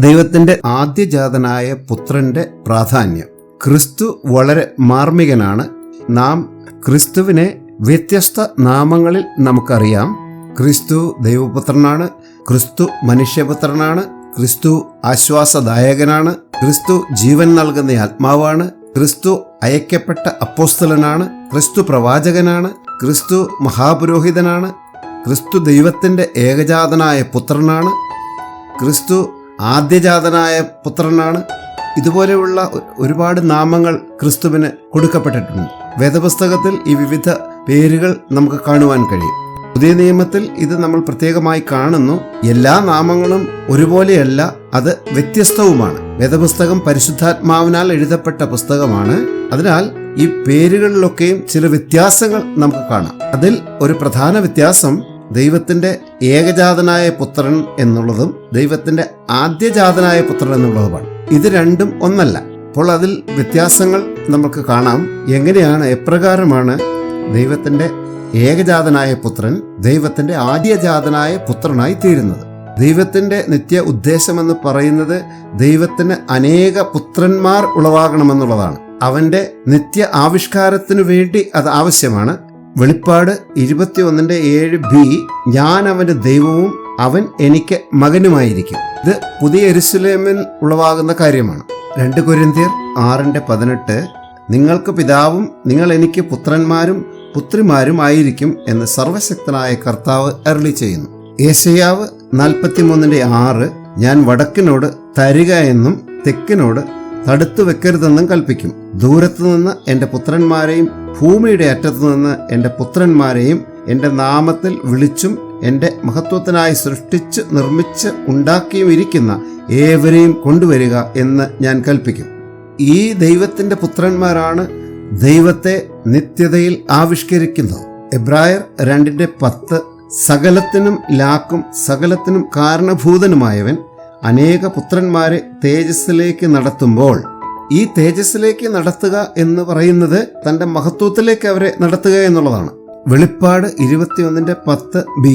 ദൈവത്തിന്റെ ആദ്യജാതനായ പുത്രന്റെ പ്രാധാന്യം. ക്രിസ്തു വളരെ മാർമികനാണ്. നാം ക്രിസ്തുവിനെ വ്യത്യസ്ത നാമങ്ങളിൽ നമുക്കറിയാം. ക്രിസ്തു ദൈവപുത്രനാണ്, ക്രിസ്തു മനുഷ്യപുത്രനാണ്, ക്രിസ്തു ആശ്വാസദായകനാണ്, ക്രിസ്തു ജീവൻ നൽകുന്ന ആത്മാവാണ്, ക്രിസ്തു അയക്കപ്പെട്ട അപ്പോസ്തലനാണ്, ക്രിസ്തു പ്രവാചകനാണ്, ക്രിസ്തു മഹാപുരോഹിതനാണ്, ക്രിസ്തു ദൈവത്തിന്റെ ഏകജാതനായ പുത്രനാണ്, ക്രിസ്തു ആദ്യജാതനായ പുത്രനാണ്. ഇതുപോലെയുള്ള ഒരുപാട് നാമങ്ങൾ ക്രിസ്തുവിന് കൊടുക്കപ്പെട്ടിട്ടുണ്ട്. വേദപുസ്തകത്തിൽ ഈ വിവിധ പേരുകൾ നമുക്ക് കാണുവാൻ കഴിയും. പുതിയ നിയമത്തിൽ ഇത് നമ്മൾ പ്രത്യേകമായി കാണുന്നു. എല്ലാ നാമങ്ങളും ഒരുപോലെയല്ല, അത് വ്യത്യസ്തവുമാണ്. വേദപുസ്തകം പരിശുദ്ധാത്മാവിനാൽ എഴുതപ്പെട്ട പുസ്തകമാണ്. അതിനാൽ ഈ പേരുകളിലൊക്കെയും ചില വ്യത്യാസങ്ങൾ നമുക്ക് കാണാം. അതിൽ ഒരു പ്രധാന വ്യത്യാസം ദൈവത്തിന്റെ ഏകജാതനായ പുത്രൻ എന്നുള്ളതും ദൈവത്തിന്റെ ആദ്യജാതനായ പുത്രൻ എന്നുള്ളതുമാണ്. ഇത് രണ്ടും ഒന്നല്ല. അപ്പോൾ അതിൽ വ്യത്യാസങ്ങൾ നമുക്ക് കാണാം. എപ്രകാരമാണ് ദൈവത്തിന്റെ ഏകജാതനായ പുത്രൻ ദൈവത്തിന്റെ ആദ്യജാതനായ പുത്രനായി തീരുന്നത്? ദൈവത്തിന്റെ നിത്യ ഉദ്ദേശമെന്ന് പറയുന്നത് ദൈവത്തിന് അനേക പുത്രന്മാർ ഉളവാകണമെന്നുള്ളതാണ്. അവന്റെ നിത്യ ആവിഷ്കാരത്തിനു വേണ്ടി അത് ആവശ്യമാണ്. വെളിപ്പാട് 21:7b, ഞാൻ അവന്റെ ദൈവവും അവൻ എനിക്ക് മകനുമായിരിക്കും. ഇത് പുതിയ യെരൂശലേമിൽ ഉളവാകുന്ന കാര്യമാണ്. 2 കൊരിന്ത്യർ 6:18, നിങ്ങൾക്ക് പിതാവും നിങ്ങൾ എനിക്ക് പുത്രന്മാരും പുത്രിമാരും ആയിരിക്കും എന്ന് സർവശക്തനായ കർത്താവ് അരുളി ചെയ്യുന്നു. യെശയ്യാവ് 43:6, ഞാൻ വടക്കിനോട് തരിക എന്നും തെക്കിനോട് തടുത്തു വെക്കരുതെന്നും കൽപ്പിക്കും. ദൂരത്തുനിന്ന് എൻ്റെ പുത്രന്മാരെയും ഭൂമിയുടെ അറ്റത്തുനിന്ന് എൻ്റെ പുത്രന്മാരെയും എൻ്റെ നാമത്തിൽ വിളിച്ചും എൻ്റെ മഹത്വത്തിനായി സൃഷ്ടിച്ച് നിർമ്മിച്ച് ഉണ്ടാക്കിയും ഇരിക്കുന്ന ഏവരെയും കൊണ്ടുവരിക എന്ന് ഞാൻ കൽപ്പിക്കും. ഈ ദൈവത്തിൻ്റെ പുത്രന്മാരാണ് ദൈവത്തെ നിത്യതയിൽ ആവിഷ്കരിക്കുന്നത്. എബ്രായർ 2:10, സകലത്തിനും ലാക്കും സകലത്തിനും കാരണഭൂതനുമായവൻ അനേക പുത്രന്മാരെ തേജസ്സിലേക്ക് നടത്തുമ്പോൾ, ഈ തേജസ്സിലേക്ക് നടത്തുക എന്ന് പറയുന്നത് തന്റെ മഹത്വത്തിലേക്ക് അവരെ നടത്തുക എന്നുള്ളതാണ്. വെളിപ്പാട് 21:10b,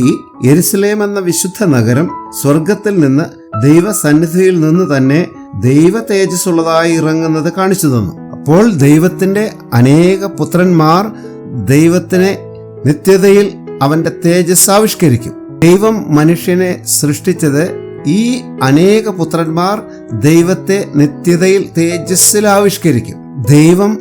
യെരുശലേം എന്ന വിശുദ്ധ നഗരം സ്വർഗത്തിൽ നിന്ന് ദൈവസന്നിധിയിൽ നിന്ന് തന്നെ ദൈവ തേജസ്സുള്ളതായി ഇറങ്ങുന്നത് കാണിച്ചു തന്നു. അപ്പോൾ ദൈവത്തിന്റെ അനേക പുത്രന്മാർ ദൈവത്തിനെ നിത്യതയിൽ അവന്റെ തേജസ് ആവിഷ്കരിക്കും. ദൈവം മനുഷ്യനെ സൃഷ്ടിച്ചത് ഈ അനേക പുത്രന്മാർ ദൈവത്തെ നിത്യതയിൽ തേജസ്സിൽ ആവിഷ്കരിക്കും. ദൈവം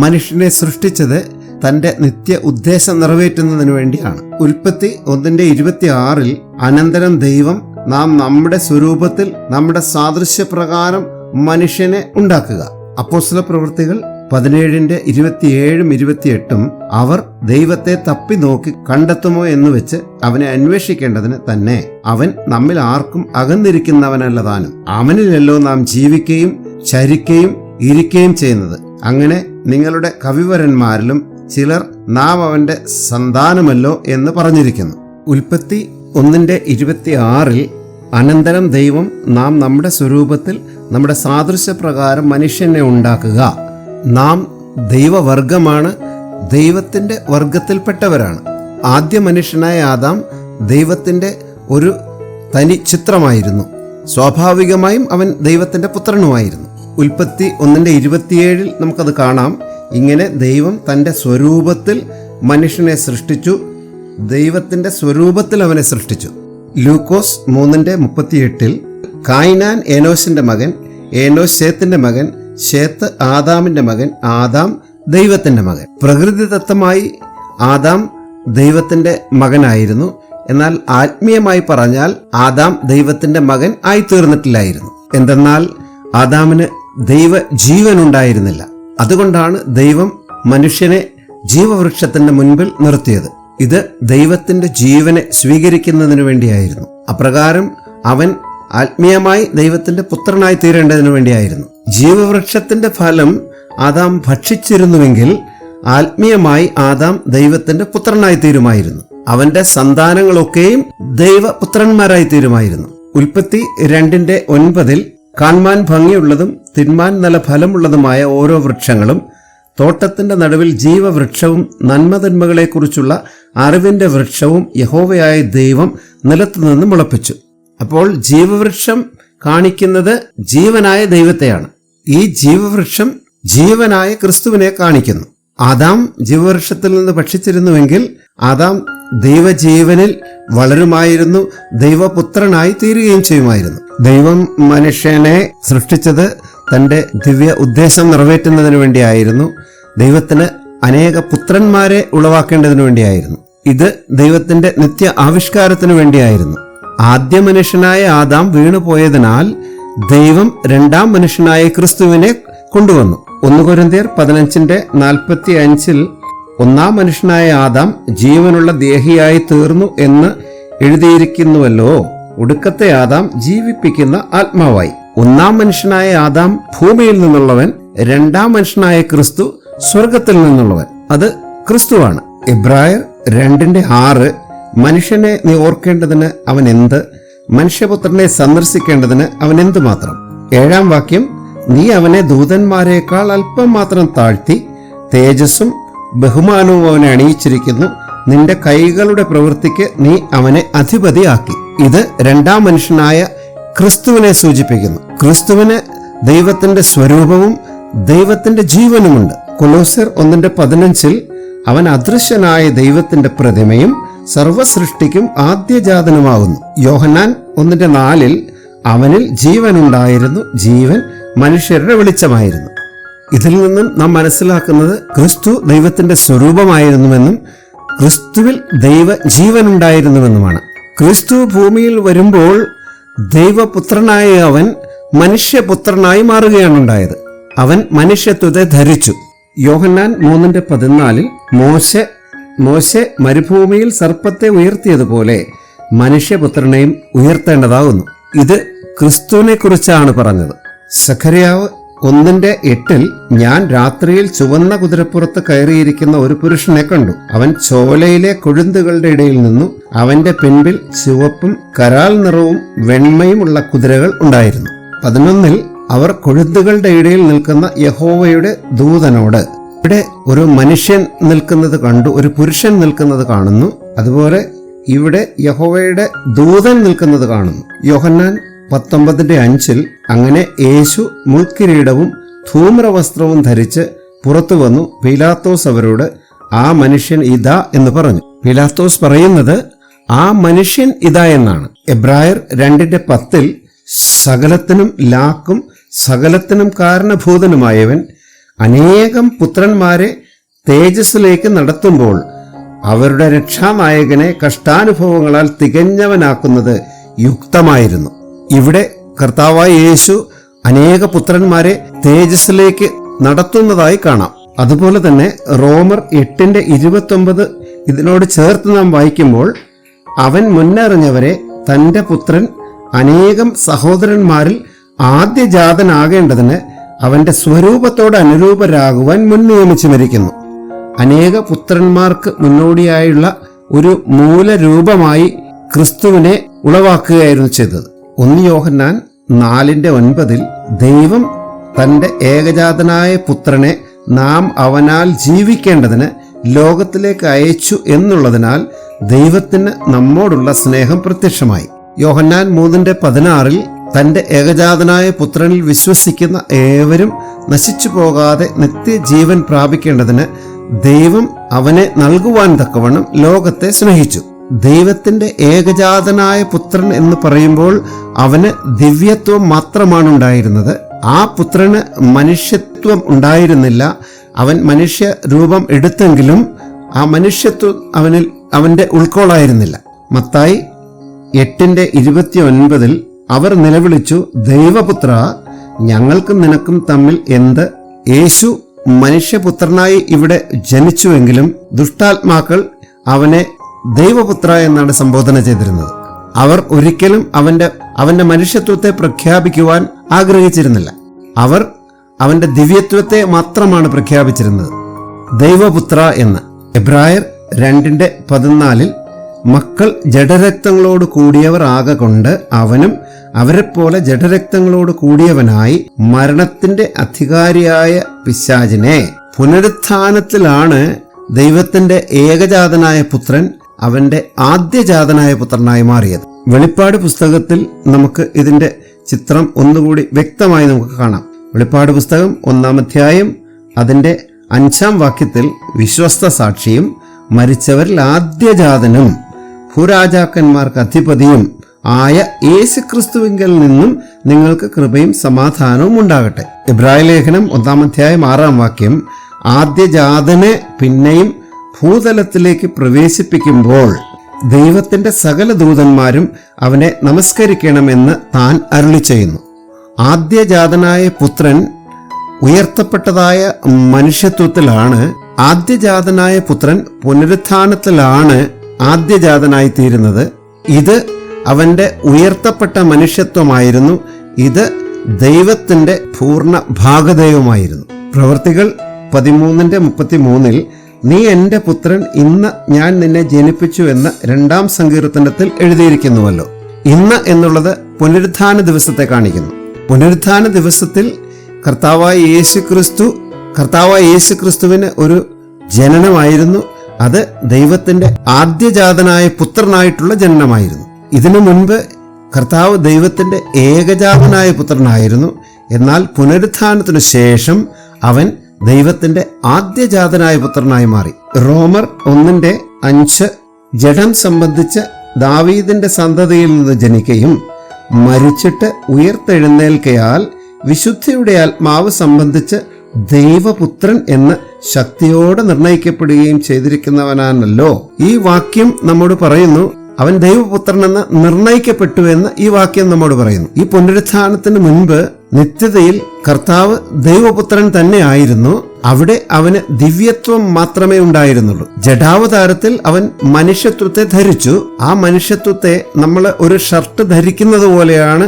മനുഷ്യനെ സൃഷ്ടിച്ചത് തന്റെ നിത്യ ഉദ്ദേശം നിറവേറ്റുന്നതിന് വേണ്ടിയാണ്. ഉൽപ്പത്തി 1:26, അനന്തരം ദൈവം നാം നമ്മുടെ സ്വരൂപത്തിൽ നമ്മുടെ സാദൃശ്യപ്രകാരം മനുഷ്യനെ ഉണ്ടാക്കുക. അപ്പോസ്തല പ്രവൃത്തികൾ 17:27-28, അവർ ദൈവത്തെ തപ്പി നോക്കി കണ്ടെത്തുമോ എന്ന് വെച്ച് അവനെ അന്വേഷിക്കേണ്ടതിന് തന്നെ. അവൻ നമ്മിൽ ആർക്കും അകന്നിരിക്കുന്നവനല്ല താനും. അവനിലല്ലോ നാം ജീവിക്കുകയും ചരിക്കുകയും ഇരിക്കുകയും ചെയ്യുന്നത്. അങ്ങനെ നിങ്ങളുടെ കവിവരന്മാരിലും ചിലർ നാം അവന്റെ സന്താനമല്ലോ എന്ന് പറഞ്ഞിരിക്കുന്നു. ഉൽപ്പത്തി 1:26, അനന്തരം ദൈവം നാം നമ്മുടെ സ്വരൂപത്തിൽ നമ്മുടെ സാദൃശ്യപ്രകാരം മനുഷ്യനെ ഉണ്ടാക്കുക. നാം ദൈവവർഗമാണ്, ദൈവത്തിന്റെ വർഗത്തിൽപ്പെട്ടവരാണ്. ആദ്യ മനുഷ്യനായ ആദാം ദൈവത്തിന്റെ ഒരു തനി ചിത്രമായിരുന്നു. സ്വാഭാവികമായും അവൻ ദൈവത്തിന്റെ പുത്രനുമായിരുന്നു. ഉൽപ്പത്തി 1:27 നമുക്കത് കാണാം. ഇങ്ങനെ ദൈവം തന്റെ സ്വരൂപത്തിൽ മനുഷ്യനെ സൃഷ്ടിച്ചു, ദൈവത്തിന്റെ സ്വരൂപത്തിൽ അവനെ സൃഷ്ടിച്ചു. ലൂക്കോസ് 3:38, കായിനാൻ ഏനോസിന്റെ മകൻ, ഏനോസ് ശേത്തിന്റെ മകൻ, ശേത്ത് ആദാമിന്റെ മകൻ, ആദാം ദൈവത്തിന്റെ മകൻ. പ്രകൃതിദത്തമായി ആദാം ദൈവത്തിന്റെ മകനായിരുന്നു. എന്നാൽ ആത്മീയമായി പറഞ്ഞാൽ ആദാം ദൈവത്തിന്റെ മകൻ ആയിത്തീർന്നിട്ടില്ലായിരുന്നു. എന്തെന്നാൽ ആദാമിന് ദൈവ ജീവൻ ഉണ്ടായിരുന്നില്ല. അതുകൊണ്ടാണ് ദൈവം മനുഷ്യനെ ജീവവൃക്ഷത്തിന്റെ മുൻപിൽ നിർത്തിയത്. ഇത് ദൈവത്തിന്റെ ജീവനെ സ്വീകരിക്കുന്നതിന് വേണ്ടിയായിരുന്നു. അപ്രകാരം അവൻ ആത്മീയമായി ദൈവത്തിന്റെ പുത്രനായി തീരേണ്ടതിനു വേണ്ടിയായിരുന്നു. ജീവവൃക്ഷത്തിന്റെ ഫലം ആദാം ഭക്ഷിച്ചിരുന്നുവെങ്കിൽ ആത്മീയമായി ആദാം ദൈവത്തിന്റെ പുത്രനായി തീരുമായിരുന്നു. അവന്റെ സന്താനങ്ങളൊക്കെയും ദൈവപുത്രന്മാരായി തീരുമായിരുന്നു. ഉൽപ്പത്തി 2:9, കാണുവാൻ ഭംഗിയുള്ളതും തിന്മാൻ നല്ല ഫലമുള്ളതുമായ ഓരോ വൃക്ഷങ്ങളും തോട്ടത്തിന്റെ നടുവിൽ ജീവവൃക്ഷവും നന്മതിന്മകളെക്കുറിച്ചുള്ള അറിവിന്റെ വൃക്ഷവും യഹോവയായ ദൈവം നിലത്തുനിന്ന് മുളപ്പിച്ചു. അപ്പോൾ ജീവവൃക്ഷം കാണിക്കുന്നത് ജീവനായ ദൈവത്തെയാണ്. ഈ ജീവവൃക്ഷം ജീവനായ ക്രിസ്തുവിനെ കാണിക്കുന്നു. ആദാം ജീവവൃക്ഷത്തിൽ നിന്ന് ഭക്ഷിച്ചിരുന്നുവെങ്കിൽ ആദാം ദൈവജീവനിൽ വളരുമായിരുന്നു, ദൈവപുത്രനായി തീരുകയും ചെയ്യുമായിരുന്നു. ദൈവം മനുഷ്യനെ സൃഷ്ടിച്ചത് തന്റെ ദിവ്യ ഉദ്ദേശം നിറവേറ്റുന്നതിന് വേണ്ടിയായിരുന്നു. ദൈവത്തിന് അനേക പുത്രന്മാരെ ഉളവാക്കേണ്ടതിനു വേണ്ടിയായിരുന്നു. ഇത് ദൈവത്തിന്റെ നിത്യ ആവിഷ്കാരത്തിനു വേണ്ടിയായിരുന്നു. ആദ്യ മനുഷ്യനായ ആദാം വീണുപോയതിനാൽ ദൈവം രണ്ടാം മനുഷ്യനായ ക്രിസ്തുവിനെ കൊണ്ടുവന്നു. 1 കൊരിന്ത്യർ 15:45 ഒന്നാം മനുഷ്യനായ ആദാം ജീവനുള്ള ദേഹിയായി തീർന്നു എന്ന് എഴുതിയിരിക്കുന്നുവല്ലോ. ഒടുക്കത്തെ ആദാം ജീവിപ്പിക്കുന്ന ആത്മാവായി. ഒന്നാം മനുഷ്യനായ ആദാം ഭൂമിയിൽ നിന്നുള്ളവൻ, രണ്ടാം മനുഷ്യനായ ക്രിസ്തു സ്വർഗത്തിൽ നിന്നുള്ളവൻ. അത് ക്രിസ്തുവാണ്. എബ്രായർ 2:6 മനുഷ്യനെ നീ ഓർക്കേണ്ടതിന് അവൻ എന്ത്, മനുഷ്യപുത്രനെ സന്ദർശിക്കേണ്ടതിന് അവൻ എന്തുമാത്രം. 7-ാം വാക്യം, നീ അവനെ ദൂതന്മാരെക്കാൾ അല്പം മാത്രം താഴ്ത്തി തേജസ്സും ബഹുമാനവും അവനെ അണിയിച്ചിരിക്കുന്നു. നിന്റെ കൈകളുടെ പ്രവൃത്തിക്ക് നീ അവനെ അധിപതിയാക്കി. ഇത് രണ്ടാം മനുഷ്യനായ ക്രിസ്തുവിനെ സൂചിപ്പിക്കുന്നു. ക്രിസ്തുവിന് ദൈവത്തിന്റെ സ്വരൂപവും ദൈവത്തിന്റെ ജീവനുമുണ്ട്. കൊലോസ്യർ 1:15 അവൻ അദൃശ്യനായ ദൈവത്തിന്റെ പ്രതിമയും സർവസൃഷ്ടിക്കും ആദ്യജാതനുമാകുന്നു. യോഹന്നാൻ 1:4 അവനിൽ ജീവനുണ്ടായിരുന്നു, ജീവൻ മനുഷ്യരുടെ വെളിച്ചമായിരുന്നു. ഇതിൽ നിന്നും നാം മനസ്സിലാക്കുന്നത് ക്രിസ്തു ദൈവത്തിന്റെ സ്വരൂപമായിരുന്നുവെന്നും ക്രിസ്തുവിൽ ദൈവ ജീവനുണ്ടായിരുന്നുവെന്നുമാണ്. ക്രിസ്തു ഭൂമിയിൽ വരുമ്പോൾ ദൈവപുത്രനായ അവൻ മനുഷ്യപുത്രനായി മാറുകയാണുണ്ടായത്. അവൻ മനുഷ്യത്വത്തെ ധരിച്ചു. യോഹന്നാൻ 3:14 മോശെ മരുഭൂമിയിൽ സർപ്പത്തെ ഉയർത്തിയതുപോലെ മനുഷ്യപുത്രനെയും ഉയർത്തേണ്ടതാകുന്നു. ഇത് ക്രിസ്തുവിനെ കുറിച്ചാണ് പറഞ്ഞത്. സഖറിയാവ് 1:8 ഞാൻ രാത്രിയിൽ ചുവന്ന കുതിരപ്പുറത്ത് കയറിയിരിക്കുന്ന ഒരു പുരുഷനെ കണ്ടു. അവൻ ചോലയിലെ കൊഴുന്തുകളുടെ ഇടയിൽ നിന്നു. അവന്റെ പിൻപിൽ ചുവപ്പും കരാൽ നിറവും വെണ്മയുമുള്ള കുതിരകൾ ഉണ്ടായിരുന്നു. 11 അവർ കൊഴുന്തുകളുടെ ഇടയിൽ നിൽക്കുന്ന യഹോവയുടെ ദൂതനോട്, ഇവിടെ ഒരു മനുഷ്യൻ നിൽക്കുന്നത് കണ്ടു, ഒരു പുരുഷൻ നിൽക്കുന്നത് കാണുന്നു. അതുപോലെ ഇവിടെ യഹോവയുടെ ദൂതൻ നിൽക്കുന്നത് കാണുന്നു. യോഹന്നാൻ 19:5 അങ്ങനെ യേശു മുൾക്കിരീടവും ധൂമ്രവസ്ത്രവും ധരിച്ച് പുറത്തു വന്നു. പീലാത്തോസ് അവരോട്, ആ മനുഷ്യൻ ഇതാ എന്ന് പറഞ്ഞു. പീലാത്തോസ് പറയുന്നത് ആ മനുഷ്യൻ ഇതാ എന്നാണ്. എബ്രായർ 2:10 സകലത്തിനും ലാക്കും സകലത്തിനും കാരണഭൂതനുമായവൻ അനേകം പുത്രന്മാരെ തേജസ്സിലേക്ക് നടത്തുമ്പോൾ അവരുടെ രക്ഷാനായകനെ കഷ്ടാനുഭവങ്ങളാൽ തികഞ്ഞവനാക്കുന്നത് യുക്തമായിരുന്നു. ഇവിടെ കർത്താവായ യേശു അനേക പുത്രന്മാരെ തേജസ്സിലേക്ക് നടത്തുന്നതായി കാണാം. അതുപോലെ തന്നെ റോമർ 8:29 ഇതിനോട് ചേർത്ത് നാം വായിക്കുമ്പോൾ, അവൻ മുന്നറിഞ്ഞവരെ തന്റെ പുത്രൻ അനേകം സഹോദരന്മാരിൽ ആദ്യജാതനാകേണ്ടതിന് അവന്റെ സ്വരൂപത്തോട് അനുരൂപരാകുവാൻ മുൻ നിയമിച്ചു മരിക്കുന്നു. അനേക പുത്രന്മാർക്ക് മുന്നോടിയായുള്ള ഒരു മൂലരൂപമായി ക്രിസ്തുവിനെ ഉളവാക്കുകയായിരുന്നു ചെയ്തത്. 1 യോഹന്നാൻ 4:9 ദൈവം തന്റെ ഏകജാതനായ പുത്രനെ നാം അവനാൽ ജീവിക്കേണ്ടതിന് ലോകത്തിലേക്ക് അയച്ചു എന്നുള്ളതിനാൽ ദൈവത്തിന് നമ്മോടുള്ള സ്നേഹം പ്രത്യക്ഷമായി. യോഹന്നാൻ 3:16 തന്റെ ഏകജാതനായ പുത്രനിൽ വിശ്വസിക്കുന്ന ഏവരും നശിച്ചു പോകാതെ നിത്യജീവൻ പ്രാപിക്കേണ്ടതിന് ദൈവം അവനെ നൽകുവാൻ തക്കവണ്ണം ലോകത്തെ സ്നേഹിച്ചു. ദൈവത്തിന്റെ ഏകജാതനായ പുത്രൻ എന്ന് പറയുമ്പോൾ അവന് ദിവ്യത്വം മാത്രമാണ് ഉണ്ടായിരുന്നത്. ആ പുത്രന് മനുഷ്യത്വം ഉണ്ടായിരുന്നില്ല. അവൻ മനുഷ്യ രൂപം എടുത്തെങ്കിലും ആ മനുഷ്യത്വം അവന്റെ ഉൾക്കൊള്ളായിരുന്നില്ല. മത്തായി 8:29 അവർ നിലവിളിച്ചു, ദൈവപുത്ര, ഞങ്ങൾക്കും നിനക്കും തമ്മിൽ എന്ത്? യേശു മനുഷ്യപുത്രനായി ഇവിടെ ജനിച്ചുവെങ്കിലും ദുഷ്ടാത്മാക്കൾ അവനെ ദൈവപുത്ര എന്നാണ് സംബോധന ചെയ്തിരുന്നത്. അവർ ഒരിക്കലും അവന്റെ മനുഷ്യത്വത്തെ പ്രഖ്യാപിക്കുവാൻ ആഗ്രഹിച്ചിരുന്നില്ല. അവർ അവന്റെ ദിവ്യത്വത്തെ മാത്രമാണ് പ്രഖ്യാപിച്ചിരുന്നത്, ദൈവപുത്ര എന്ന്. എബ്രായർ 2:14 മക്കൾ ജഡരക്തങ്ങളോട് കൂടിയവർ ആകൊണ്ട് അവനും അവരെപ്പോലെ ജഡരക്തങ്ങളോട് കൂടിയവനായി മരണത്തിന്റെ അധികാരിയായ പിശാചിനെ. പുനരുത്ഥാനത്തിലാണ് ദൈവത്തിന്റെ ഏകജാതനായ പുത്രൻ അവന്റെ ആദ്യജാതനായ പുത്രനായി മാറിയത്. വെളിപ്പാട് പുസ്തകത്തിൽ നമുക്ക് ഇതിന്റെ ചിത്രം ഒന്നുകൂടി വ്യക്തമായി നമുക്ക് കാണാം. വെളിപ്പാട് പുസ്തകം 1-ാം അധ്യായം അതിൻ്റെ 5-ാം വാക്യത്തിൽ വിശ്വസ്ത സാക്ഷിയും മരിച്ചവരിൽ ആദ്യജാതനും ഭൂരാജാക്കന്മാർക്ക് അധിപതിയും ആയ യേശുക്രിസ്തുവിങ്കൽ നിന്നും നിങ്ങൾക്ക് കൃപയും സമാധാനവും ഉണ്ടാകട്ടെ. എബ്രായ ലേഖനം 1-ാം അധ്യായം 6-ാം വാക്യം ആദ്യജാതനെ പിന്നെയും ഭൂതലത്തിലേക്ക് പ്രവേശിപ്പിക്കുമ്പോൾ ദൈവത്തിന്റെ സകല ദൂതന്മാരും അവനെ നമസ്കരിക്കണമെന്ന് താൻ അരുളി ചെയ്യുന്നു. ആദ്യജാതനായ പുത്രൻ ഉയർത്തപ്പെട്ടതായ മനുഷ്യത്വത്തിലാണ്. ആദ്യജാതനായ പുത്രൻ പുനരുത്ഥാനത്തിലാണ് ആദ്യജാതനായി തീരുന്നത്. ഇത് അവന്റെ ഉയർത്തപ്പെട്ട മനുഷ്യത്വമായിരുന്നു. ഇത് ദൈവത്തിന്റെ പൂർണ്ണ ഭാഗധേയവുമായിരുന്നു. പ്രവൃത്തികൾ 13:33 നീ എൻ്റെ പുത്രൻ, ഇന്ന് ഞാൻ നിന്നെ ജനിപ്പിച്ചു എന്ന് 2-ാം സങ്കീർത്തനത്തിൽ എഴുതിയിരിക്കുന്നുവല്ലോ. ഇന്ന് എന്നുള്ളത് പുനരുത്ഥാന ദിവസത്തെ കാണിക്കുന്നു. പുനരുത്ഥാന ദിവസത്തിൽ കർത്താവായ യേശുക്രിസ്തുവിന് ഒരു ജനനമായിരുന്നു. അത് ദൈവത്തിന്റെ ആദ്യജാതനായ പുത്രനായിട്ടുള്ള ജനനമായിരുന്നു. ഇതിനു മുൻപ് കർത്താവ് ദൈവത്തിന്റെ ഏകജാതനായ പുത്രനായിരുന്നു. എന്നാൽ പുനരുത്ഥാനത്തിനു ശേഷം അവൻ ദൈവത്തിന്റെ ആദ്യജാതനായ പുത്രനായി മാറി. റോമർ 1:5 ജഡം സംബന്ധിച്ച് ദാവീദിന്റെ സന്തതിയിൽ നിന്ന് ജനിക്കുകയും മരിച്ചിട്ട് ഉയർത്തെഴുന്നേൽക്കയാൽ വിശുദ്ധിയുടെ ആത്മാവ് സംബന്ധിച്ച് ദൈവപുത്രൻ എന്ന് ശക്തിയോടെ നിർണയിക്കപ്പെടുകയും ചെയ്തിരിക്കുന്നവനാണല്ലോ. ഈ വാക്യം നമ്മോട് പറയുന്നു അവൻ ദൈവപുത്രൻ എന്ന് നിർണയിക്കപ്പെട്ടു എന്ന് ഈ വാക്യം നമ്മോട് പറയുന്നു. ഈ പുനരുത്ഥാനത്തിന് മുൻപ് നിത്യതയിൽ കർത്താവ് ദൈവപുത്രൻ തന്നെ ആയിരുന്നു. അവിടെ അവന് ദിവ്യത്വം മാത്രമേ ഉണ്ടായിരുന്നുള്ളൂ. ജഡാവതാരത്തിൽ അവൻ മനുഷ്യത്വത്തെ ധരിച്ചു. ആ മനുഷ്യത്വത്തെ നമ്മൾ ഒരു ഷർട്ട് ധരിക്കുന്നത് പോലെയാണ്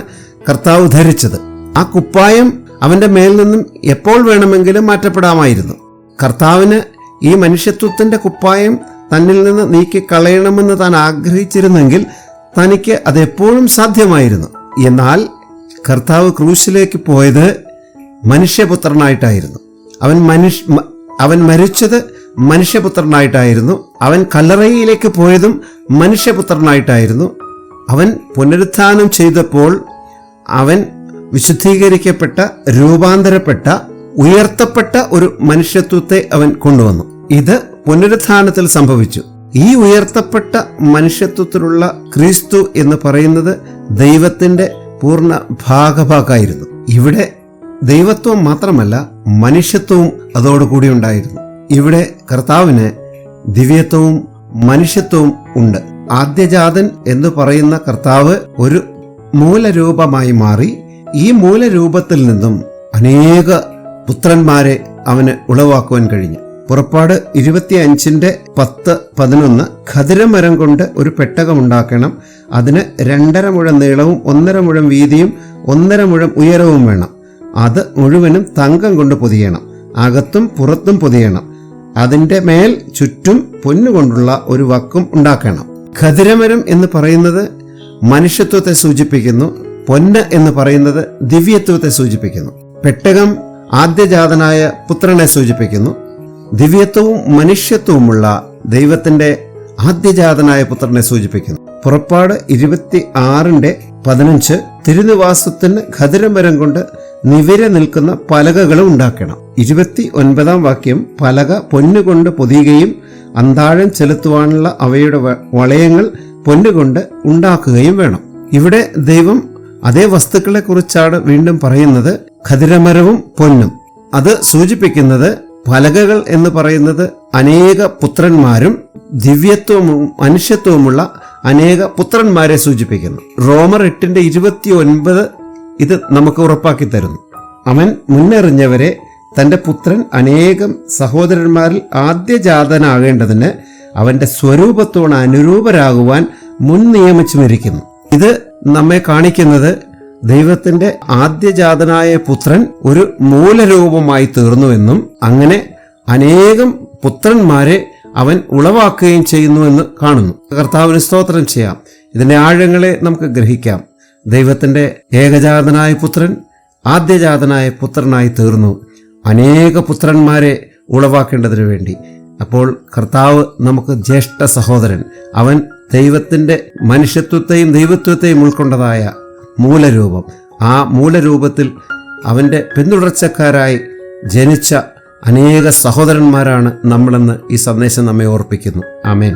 കർത്താവ് ധരിച്ചത്. ആ കുപ്പായം അവന്റെ മേൽ നിന്നും എപ്പോൾ വേണമെങ്കിലും മാറ്റപ്പെടാമായിരുന്നു. കർത്താവിന് ഈ മനുഷ്യത്വത്തിന്റെ കുപ്പായം തന്നിൽ നിന്ന് നീക്കിക്കളയണമെന്ന് താൻ ആഗ്രഹിച്ചിരുന്നെങ്കിൽ തനിക്ക് അതെപ്പോഴും സാധ്യമായിരുന്നു. എന്നാൽ കർത്താവ് ക്രൂശിലേക്ക് പോയത് മനുഷ്യപുത്രനായിട്ടായിരുന്നു. അവൻ മരിച്ചത് മനുഷ്യപുത്രനായിട്ടായിരുന്നു. അവൻ കല്ലറയിലേക്ക് പോയതും മനുഷ്യപുത്രനായിട്ടായിരുന്നു. അവൻ പുനരുത്ഥാനം ചെയ്തപ്പോൾ അവൻ വിശുദ്ധീകരിക്കപ്പെട്ട, രൂപാന്തരപ്പെട്ട, ഉയർത്തപ്പെട്ട ഒരു മനുഷ്യത്വത്തെ അവൻ കൊണ്ടുവന്നു. ഇത് പുനരുത്ഥാനത്തിൽ സംഭവിച്ചു. ഈ ഉയർത്തപ്പെട്ട മനുഷ്യത്വത്തിലുള്ള ക്രിസ്തു എന്ന് പറയുന്നത് ദൈവത്തിന്റെ പൂർണ്ണ ഭാഗഭാക്കായിരുന്നു. ഇവിടെ ദൈവത്വം മാത്രമല്ല മനുഷ്യത്വവും അതോടുകൂടി ഉണ്ടായിരുന്നു. ഇവിടെ കർത്താവിന് ദിവ്യത്വവും മനുഷ്യത്വവും ഉണ്ട്. ആദ്യജാതൻ എന്ന് പറയുന്ന കർത്താവ് ഒരു മൂലരൂപമായി മാറി. ഈ മൂലരൂപത്തിൽ നിന്നും അനേക പുത്രന്മാരെ അവന് ഉളവാക്കുവാൻ കഴിഞ്ഞു. പുറപ്പാട് 25:10-11 ഖദിരമരം കൊണ്ട് ഒരു പെട്ടകമുണ്ടാക്കണം. അതിന് 2.5 മുഴം നീളവും 1.5 മുഴം വീതിയും 1.5 മുഴം ഉയരവും വേണം. അത് മുഴുവനും തങ്കം കൊണ്ട് പൊതിയണം. അകത്തും പുറത്തും പൊതിയണം. അതിൻ്റെ മേൽ ചുറ്റും പൊന്നുകൊണ്ടുള്ള ഒരു വക്കും ഉണ്ടാക്കണം. ഖദിരമരം എന്ന് പറയുന്നത് മനുഷ്യത്വത്തെ സൂചിപ്പിക്കുന്നു. പൊന്ന് എന്ന് പറയുന്നത് ദിവ്യത്വത്തെ സൂചിപ്പിക്കുന്നു. പെട്ടകം ആദ്യജാതനായ പുത്രനെ സൂചിപ്പിക്കുന്നു. ദിവ്യത്വവും മനുഷ്യത്വവുമുള്ള ദൈവത്തിന്റെ ആദ്യജാതനായ പുത്രനെ സൂചിപ്പിക്കുന്നു. പുറപ്പാട് 26:15 തിരുനിവാസത്തിന് ഖദിരമരം കൊണ്ട് നിവിര നിൽക്കുന്ന പലകകളും ഉണ്ടാക്കണം. 29-ാം വാക്യം പലക പൊന്നുകൊണ്ട് പൊതിയുകയും അന്താഴം ചെലുത്തുവാനുള്ള അവയുടെ വളയങ്ങൾ പൊന്നുകൊണ്ട് ഉണ്ടാക്കുകയും വേണം. ഇവിടെ ദൈവം അതേ വസ്തുക്കളെ കുറിച്ചാണ് വീണ്ടും പറയുന്നത്. ഖദിരമരവും പൊന്നും അത് സൂചിപ്പിക്കുന്നത് പലകകൾ എന്ന് പറയുന്നത് അനേക പുത്രന്മാരും ദിവ്യത്വവും മനുഷ്യത്വവുമുള്ള അനേക പുത്രന്മാരെ സൂചിപ്പിക്കുന്നു. റോമർ 8:29 ഇത് നമുക്ക് ഉറപ്പാക്കി തരുന്നു. അവൻ മുന്നറിഞ്ഞവരെ തന്റെ പുത്രൻ അനേകം സഹോദരന്മാരിൽ ആദ്യജാതനാകേണ്ടതിന് അവന്റെ സ്വരൂപത്തോട് അനുരൂപരാകുവാൻ മുൻ നിയമിച്ചുമിരിക്കുന്നു. ഇത് നമ്മെ കാണിക്കുന്നത് ദൈവത്തിന്റെ ആദ്യജാതനായ പുത്രൻ ഒരു മൂലരൂപമായി തീർന്നുവെന്നും അങ്ങനെ അനേകം പുത്രന്മാരെ അവൻ ഉളവാക്കുകയും ചെയ്യുന്നുവെന്ന് കാണുന്നു. കർത്താവിന് സ്തോത്രം ചെയ്യാം. ഇതിന്റെ ആഴങ്ങളെ നമുക്ക് ഗ്രഹിക്കാം. ദൈവത്തിന്റെ ഏകജാതനായ പുത്രൻ ആദ്യജാതനായ പുത്രനായി തീർന്നു അനേക പുത്രന്മാരെ ഉളവാക്കേണ്ടതിനു വേണ്ടി. അപ്പോൾ കർത്താവ് നമുക്ക് ജ്യേഷ്ഠ സഹോദരൻ. അവൻ ദൈവത്തിന്റെ മനുഷ്യത്വത്തെയും ദൈവത്വത്തെയും ഉൾക്കൊണ്ടതായ മൂലരൂപം. ആ മൂലരൂപത്തിൽ അവൻ്റെ പിന്തുടർച്ചക്കാരായി ജനിച്ച അനേക സഹോദരന്മാരാണ് നമ്മളെന്ന് ഈ സന്ദേശം നമ്മെ ഓർപ്പിക്കുന്നു. ആമേൻ.